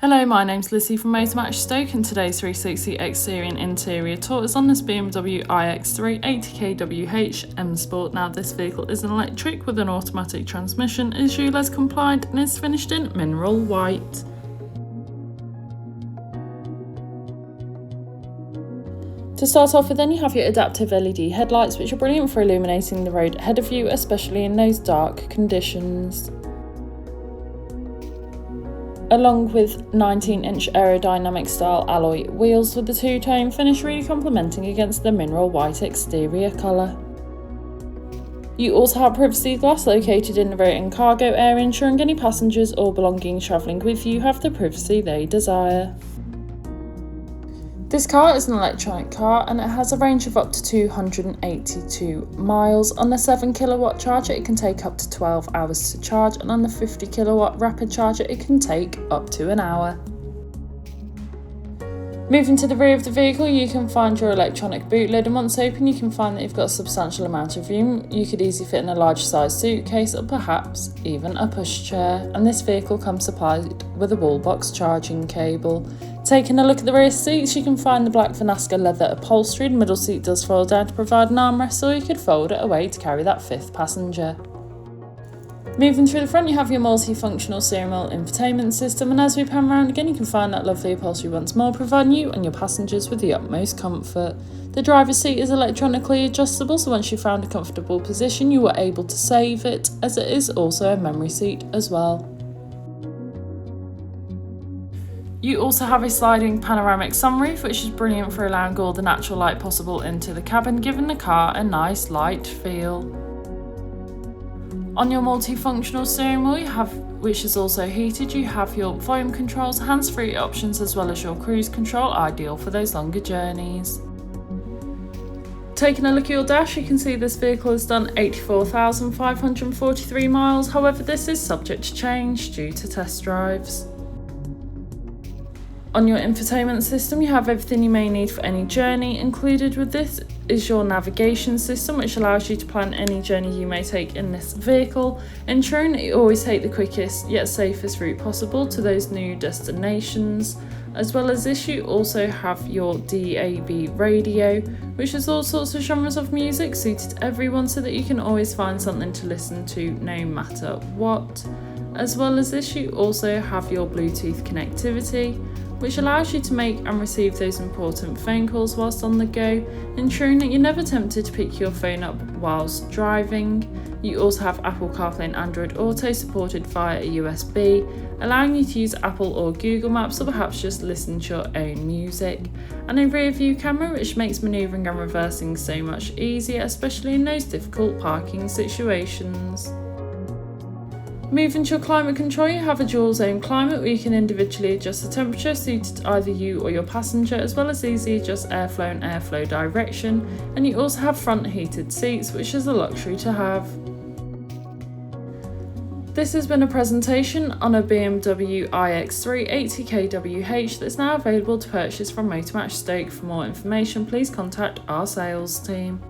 Hello, my name's Lizzie from Motor Match Stoke, and today's 360 exterior and interior tour is on this BMW iX3 80kWh M Sport. Now, this vehicle is an electric with an automatic transmission, is ULEZ compliant and is finished in mineral white. To start off with, then you have your adaptive LED headlights, which are brilliant for illuminating the road ahead of you, especially in those dark conditions. Along with 19-inch aerodynamic style alloy wheels with the two-tone finish really complementing against the mineral white exterior colour. You also have privacy glass located in the rear and cargo area, ensuring any passengers or belongings travelling with you have the privacy they desire. This car is an electronic car and it has a range of up to 282 miles. On the 7kW charger it can take up to 12 hours to charge, and on the 50kW rapid charger it can take up to an hour. Moving to the rear of the vehicle, you can find your electronic boot lid, and once open you can find that you've got a substantial amount of room. You could easily fit in a large size suitcase or perhaps even a pushchair, and this vehicle comes supplied with a wall box charging cable. Taking a look at the rear seats, you can find the black Vanaska leather upholstery. The middle seat does fold down to provide an armrest, or you could fold it away to carry that fifth passenger. Moving through the front, you have your multifunctional steering wheel infotainment system, and as we pan around again you can find that lovely upholstery once more, providing you and your passengers with the utmost comfort. The driver's seat is electronically adjustable, so once you've found a comfortable position you are able to save it, as it is also a memory seat as well. You also have a sliding panoramic sunroof, which is brilliant for allowing all the natural light possible into the cabin, giving the car a nice light feel. On your multifunctional steering wheel, which is also heated, you have your volume controls, hands-free options as well as your cruise control, ideal for those longer journeys. Taking a look at your dash, you can see this vehicle has done 84,543 miles, however this is subject to change due to test drives. On your infotainment system, you have everything you may need for any journey. Included with this is your navigation system, which allows you to plan any journey you may take in this vehicle, ensuring that you always take the quickest yet safest route possible to those new destinations. As well as this, you also have your DAB radio, which is all sorts of genres of music suited to everyone, so that you can always find something to listen to no matter what. As well as this, you also have your Bluetooth connectivity, which allows you to make and receive those important phone calls whilst on the go, ensuring that you're never tempted to pick your phone up whilst driving. You also have Apple Carplay and Android Auto supported via a USB, allowing you to use Apple or Google Maps, or perhaps just listen to your own music. And a rear view camera, which makes manoeuvring and reversing so much easier, especially in those difficult parking situations. Moving to your climate control, you have a dual zone climate where you can individually adjust the temperature suited to either you or your passenger, as well as easily adjust airflow and airflow direction, and you also have front heated seats, which is a luxury to have. This has been a presentation on a BMW iX3 80kWh that's now available to purchase from Motor Match Stoke. For more information, please contact our sales team.